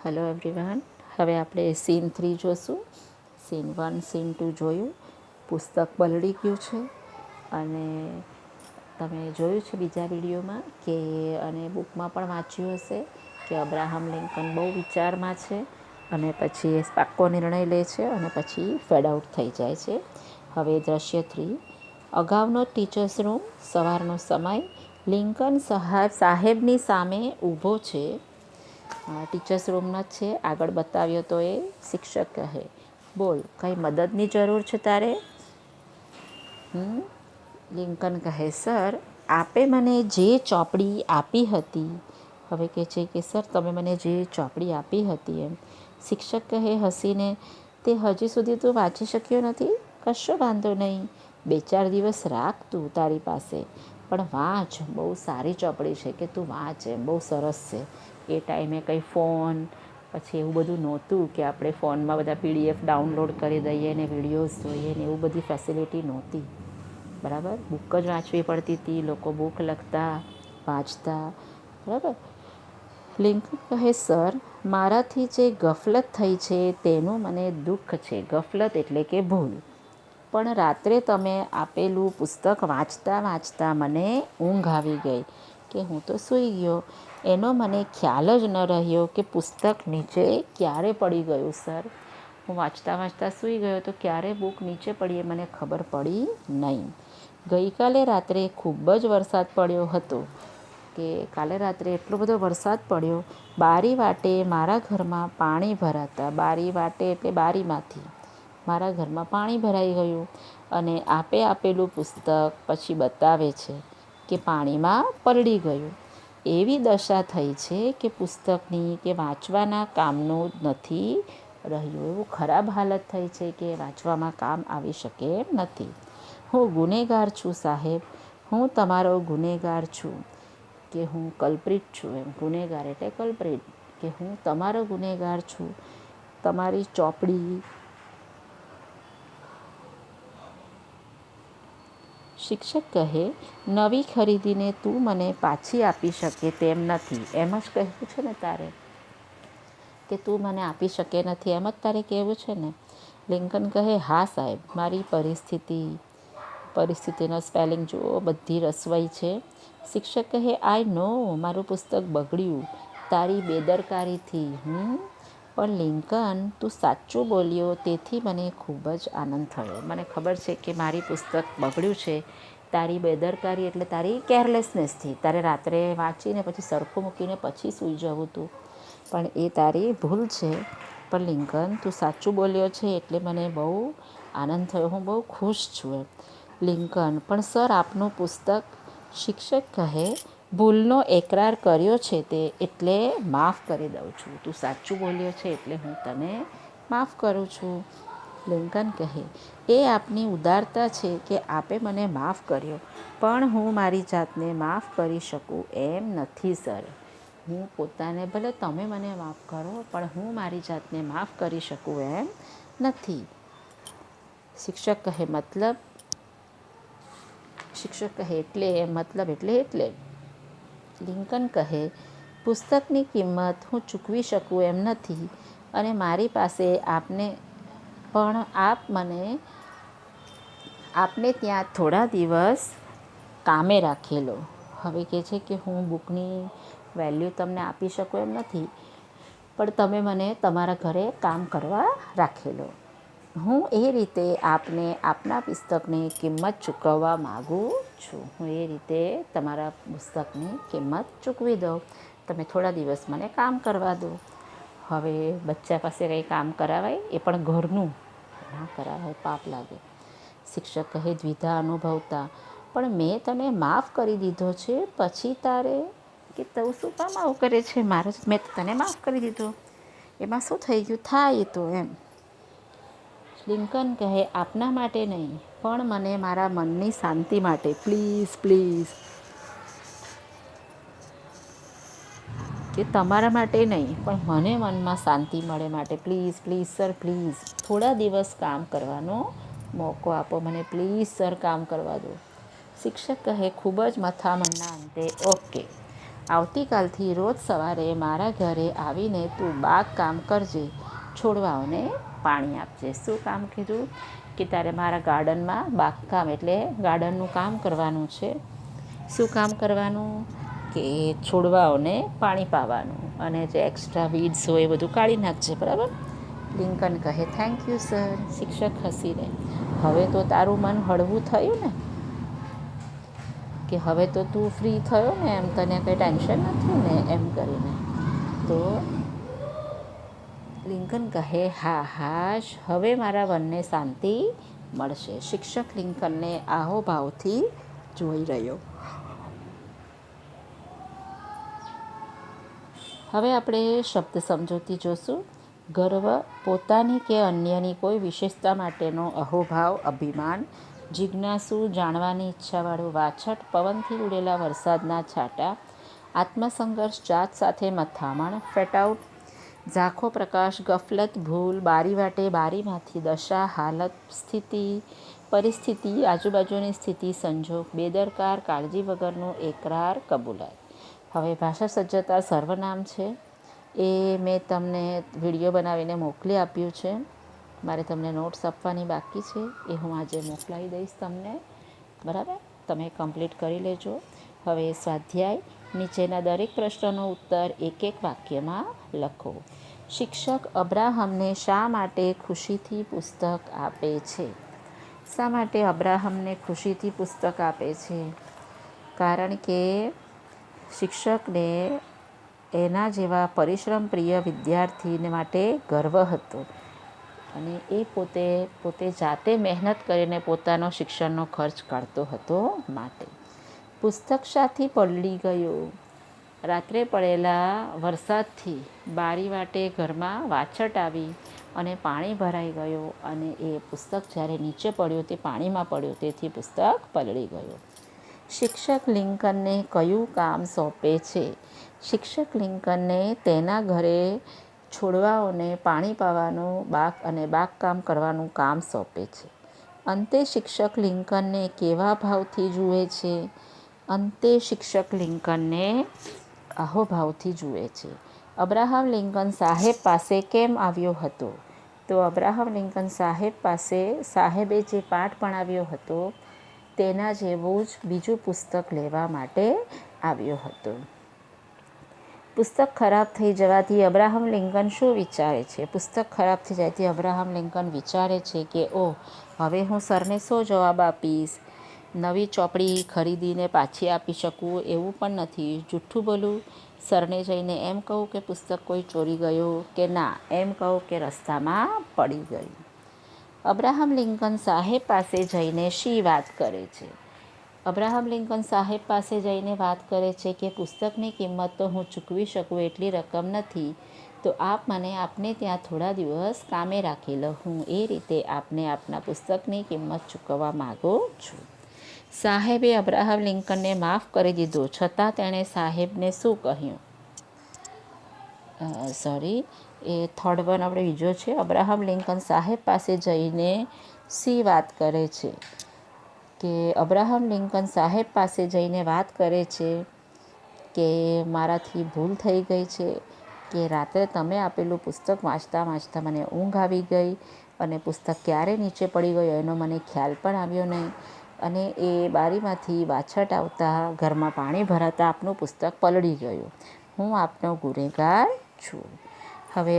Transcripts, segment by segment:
Hello everyone. હવે આપણે scene 3 જોઈશું. સીન 1 સીન 2 જોયું. પુસ્તક પલળી ગયું છે અને તમે જોયું છે બીજા વિડીયોમાં કે અને બુકમાં પણ વાંચ્યું હશે કે અબ્રાહમ લિંકન બહુ વિચારમાં છે અને પછી એ પાક્કો નિર્ણય લે છે અને પછી ફેડ આઉટ થઈ જાય છે. હવે દ્રશ્ય 3. અગાઉનો ટીચર્સ રૂમ, સવારનો સમય. લિંકન સાહેબની સામે ઊભો છે. ટીચર્સ રૂમમાં જ છે. આગળ બતાવ્યો તો એ શિક્ષક કહે, બોલ, કંઈ મદદની જરૂર છે તારે? લિંકન કહે, સર, આપે મને જે ચોપડી આપી હતી. હવે કહે છે કે સર, તમે મને જે ચોપડી આપી હતી એમ. શિક્ષક કહે હસીને, તે હજી સુધી તું વાંચી શક્યો નથી? કશો વાંધો નહીં, 2-4 દિવસ રાખ તું તારી પાસે, પણ વાંચ. બહુ સારી ચોપડી છે કે તું વાંચ, એમ બહુ સરસ છે. એ ટાઈમે કંઈ ફોન પછી એવું બધું નહોતું કે આપણે ફોનમાં બધા PDF ડાઉનલોડ કરી દઈએ ને વિડીયોઝ જોઈએ ને એવું બધી ફેસિલિટી નહોતી. બરાબર, બુક જ વાંચવી પડતી હતી. લોકો બુક લખતા, વાંચતા. બરાબર. લિંકન કહે, સર, મારાથી જે ગફલત થઈ છે તેનું મને દુઃખ છે. ગફલત એટલે કે ભૂલ. પણ રાત્રે તમે આપેલું પુસ્તક વાંચતા વાંચતા મને ઊંઘ આવી ગઈ કે હું તો સૂઈ ગયો. એનો મને ખ્યાલ જ ન રહ્યો કે પુસ્તક નીચે ક્યારે પડી ગયું. સર, હું વાંચતા વાંચતા સૂઈ ગયો તો ક્યારે બુક નીચે પડી એ મને ખબર પડી નહીં. ગઈકાલે રાત્રે ખૂબ જ વરસાદ પડ્યો હતો કે કાલે રાત્રે એટલો બધો વરસાદ પડ્યો. બારી વાટે મારા ઘરમાં પાણી ભરાતા. બારી વાટે એટલે બારીમાંથી મારા ઘરમાં પાણી ભરાઈ ગયું અને આપે આપેલું પુસ્તક પછી બતાવે છે કે પાણીમાં પલળી ગયું. એવી દશા થઈ છે કે પુસ્તકની કે વાંચવાના કામનું જ નથી રહ્યું. એવું ખરાબ હાલત થઈ છે કે વાંચવામાં કામ આવી શકે એમ નથી. હું ગુનેગાર છું સાહેબ, હું તમારો ગુનેગાર છું. કે હું કલ્પ્રિટ છું એમ. ગુનેગાર એટલે કલ્પ્રિટ, કે હું તમારો ગુનેગાર છું. તમારી ચોપડી. શિક્ષક કહે, નવી ખરીદીને તું મને પાછી આપી શકે તેમ નથી. એમ જ કહેવું છે ને તારે, કે તું મને આપી શકે નથી, એમ જ તારે કહેવું છે ને? લિંકન કહે, હા સાહેબ, મારી પરિસ્થિતિનો સ્પેલિંગ જુઓ, બધી રસવાઈ છે. શિક્ષક કહે, આઈ નો, મારું પુસ્તક બગડ્યું તારી બેદરકારીથી. પણ લિંકન, તું સાચું બોલ્યો તેથી મને ખૂબ જ આનંદ થયો. મને ખબર છે કે મારી પુસ્તક બગડ્યું છે તારી બેદરકારી એટલે તારી કેરલેસનેસથી. તારે રાત્રે વાંચીને પછી સરખું મૂકીને પછી સૂઈ જવું તું, પણ એ તારી ભૂલ છે. પણ લિંકન, તું સાચું બોલ્યો છે એટલે મને બહુ આનંદ થયો, હું બહુ ખુશ છું એમ. લિંકન, પણ સર, આપનું પુસ્તક. શિક્ષક કહે, ભૂલનો એકરાર કર્યો છે તે એટલે માફ કરી દઉં છું. તું સાચું બોલ્યો છે એટલે હું તને માફ કરું છું. લિંકન કહે, એ આપની ઉદારતા છે કે આપે મને માફ કર્યો, પણ હું મારી જાતને માફ કરી શકું એમ નથી સર. હું પોતાને, ભલે તમે મને માફ કરો, પણ હું મારી જાતને માફ કરી શકું એમ નથી. શિક્ષક કહે, મતલબ? શિક્ષક કહે, મતલબ એટલે. લિંકન કહે, પુસ્તકની કિંમત હું ચૂકવી શકું એમ નથી અને મારી પાસે આપને ત્યાં થોડા દિવસ કામે રાખેલો. હવે કહે છે કે હું બુકની વેલ્યુ તમને આપી શકું એમ નથી, પણ તમે મને તમારા ઘરે કામ કરવા રાખેલો. હું એ રીતે આપને આપના પુસ્તકની કિંમત ચૂકવવા માગું છું. હું એ રીતે તમારા પુસ્તકની કિંમત ચૂકવી દઉં. તમે થોડા દિવસ મને કામ કરવા દો. હવે બચ્ચા પાસે કંઈ કામ કરાવાય? એ પણ ઘરનું ના કરાવાય, પાપ લાગે. શિક્ષક કહે, દ્વિધા અનુભવતા, પણ મેં તને માફ કરી દીધો છે પછી તારે કે તું શું કામ આવું કરે છે? મેં તને માફ કરી દીધો, એમાં શું થઈ ગયું? થાય તો એમ. લિંકન કહે, આપના માટે નહીં, પણ મને મારા મનની શાંતિ માટે, પ્લીઝ પ્લીઝ. કે તમારા માટે નહીં, પણ મને મનમાં શાંતિ મળે માટે, પ્લીઝ પ્લીઝ સર, પ્લીઝ થોડા દિવસ કામ કરવાનો મોકો આપો મને, પ્લીઝ સર, કામ કરવા દો. શિક્ષક કહે, ખૂબ જ મથામણના અંતે, ઓકે, આવતીકાલથી રોજ સવારે મારા ઘરે આવીને તું બાગ કામ કરજે, છોડવાઓને પાણી આપજે. શું કામ કીધું? કે તારે મારા ગાર્ડનમાં બાગકામ એટલે ગાર્ડનનું કામ કરવાનું છે. શું કામ કરવાનું? કે છોડવાઓને પાણી પાવાનું અને જે એક્સ્ટ્રા વીડ્સ હોય એ બધું કાઢી નાખજે, બરાબર? લિંકન કહે, થેન્ક યુ સર. શિક્ષક હસીને, હવે તો તારું મન હળવું થયું ને? કે હવે તો તું ફ્રી થયો ને, એમ તને કંઈ ટેન્શન નથી ને, એમ કરીને. તો લિંકન કહે, હા હાશ, હવે મારા મનને શાંતિ મળશે. શિક્ષક લિંકનને આહોભાવથી જોઈ રહ્યો. હવે આપણે શબ્દ સમજૂતી જોશું. ગર્વ, પોતાની કે અન્યની કોઈ વિશેષતા માટેનો અહોભાવ, અભિમાન. જિજ્ઞાસુ, જાણવાની ઈચ્છાવાળું. વાછટ, પવનથી ઉડેલા વરસાદના છાંટા. આત્મસંઘર્ષ, જાત સાથે મથામણ. ફેટ આઉટ, ઝાંખો પ્રકાશ. ગફલત, ભૂલ. બારી વાટે, બારીમાંથી. દશા, હાલત, સ્થિતિ, પરિસ્થિતિ, આજુબાજુની સ્થિતિ, સંજોગ. બેદરકાર, કાળજી વગરનું. એકરાર, કબૂલાત. હવે ભાષા સજ્જતા સર્વનામ છે. એ મેં તમને વિડીયો બનાવીને મોકલી આપ્યું છે. મારે તમને નોટ્સ આપવાની બાકી છે, એ હું આજે મોકલાવી દઈશ તમને, બરાબર? તમે કમ્પ્લીટ કરી લેજો. હવે સ્વાધ્યાય, નીચેના દરેક પ્રશ્નનો ઉત્તર એક એક વાક્યમાં લખો. શિક્ષક અબ્રાહમને શા માટે ખુશીથી પુસ્તક આપે છે? શા માટે અબ્રાહમને ખુશીથી પુસ્તક આપે છે? કારણ કે શિક્ષકને એના જેવા પરિશ્રમ પ્રિય વિદ્યાર્થીને માટે ગર્વ હતો અને એ પોતે જાતે મહેનત કરીને પોતાનો શિક્ષણનો ખર્ચ કાઢતો હતો માટે. પુસ્તક શાથી પલળી ગયું? રાત્રે પડેલા વરસાદથી બારી વાટે ઘરમાં વાછટ આવી અને પાણી ભરાઈ ગયું અને એ પુસ્તક જ્યારે નીચે પડ્યું તે પાણીમાં પડ્યું, તેથી પુસ્તક પલળી ગયું. શિક્ષક લિંકનને કયું કામ સોંપે છે? શિક્ષક લિંકનને તેના ઘરે છોડવાઓને પાણી પાવાનું અને બાગકામ કરવાનું કામ સોંપે છે. અંતે શિક્ષક લિંકનને કેવા ભાવથી જુએ છે? અંતે શિક્ષક લિંકનને અહોભાવથી જુએ છે. અબ્રાહમ લિંકન સાહેબ પાસે કેમ આવ્યો હતો? તો અબ્રાહમ લિંકન સાહેબ પાસે સાહેબે જે પાઠ ભણાવ્યો હતો તેના જેવું જ બીજું પુસ્તક લેવા માટે આવ્યો હતો. પુસ્તક ખરાબ થઈ જવાથી અબ્રાહમ લિંકન શું વિચારે છે? પુસ્તક ખરાબ થઈ જવાથી અબ્રાહમ લિંકન વિચારે છે કે ઓહ, હવે હું સરને શું જવાબ આપીશ? નવી ચોપડી ખરીદીને પાછી આપી શકું એવું પણ નથી. જૂઠું બોલું, સરને જઈને એમ કહું કે પુસ્તક કોઈ ચોરી ગયું, કે ના, એમ કહું કે રસ્તામાં પડી ગયું. અબ્રાહમ લિંકન સાહેબ પાસે જઈને શી વાત કરે છે? અબ્રાહમ લિંકન સાહેબ પાસે જઈને વાત કરે છે કે પુસ્તકની કિંમત તો હું ચૂકવી શકું એટલી રકમ નથી, તો આપ મને આપને ત્યાં થોડા દિવસ કામે રાખી લો. હું એ રીતે આપને આપના પુસ્તકની કિંમત ચૂકવવા માગું છું. સાહેબે અબ્રાહમ લિંકનને માફ કરી દીધો, છતાં તેણે સાહેબને શું કહ્યું? એ થર્ડ વન આપણે બીજો છે. અબ્રાહમ લિંકન સાહેબ પાસે જઈને શી વાત કરે છે? કે અબ્રાહમ લિંકન સાહેબ પાસે જઈને વાત કરે છે કે મારાથી ભૂલ થઈ ગઈ છે, કે રાત્રે તમે આપેલું પુસ્તક વાંચતાં વાંચતાં મને ઊંઘ આવી ગઈ અને પુસ્તક ક્યારે નીચે પડી ગયો એનો મને ખ્યાલ પણ આવ્યો નહીં અને એ બારીમાંથી વાછટ આવતા ઘરમાં પાણી ભરાતા આપનું પુસ્તક પલળી ગયું. હું આપનો ગુનેગાર છું. હવે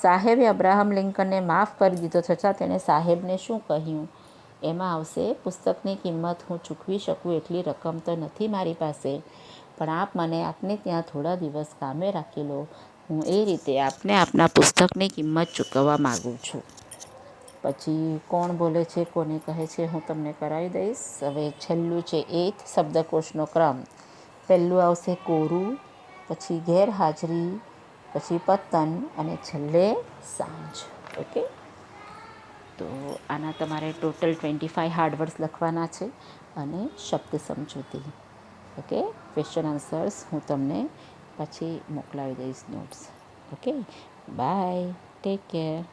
સાહેબે અબ્રાહમ લિંકનને માફ કરી દીધો, છતાં તેણે સાહેબને શું કહ્યું? એમાં આવશે પુસ્તકની કિંમત હું ચૂકવી શકું એટલી રકમ તો નથી મારી પાસે, પણ આપ મને આપને ત્યાં થોડા દિવસ કામે રાખી લો. હું એ રીતે આપને આપના પુસ્તકની કિંમત ચૂકવવા માગું છું. પછી કોણ બોલે છે, કોને કહે છે, હું તમને કરાવી દઈશ. હવે છેલ્લું છે 8th શબ્દકોશનો ક્રમ. પહેલું આવશે કોરું, પછી ગેરહાજરી, પછી પતન અને છેલ્લે સાંજ. ઓકે, તો આના તમારે ટોટલ 25 હાર્ડવર્ડ્સ લખવાના છે અને શબ્દ સમજૂતી. ઓકે, ક્વેશ્ચન આન્સર્સ હું તમને પછી મોકલાવી દઈશ notes. Okay, bye, take care.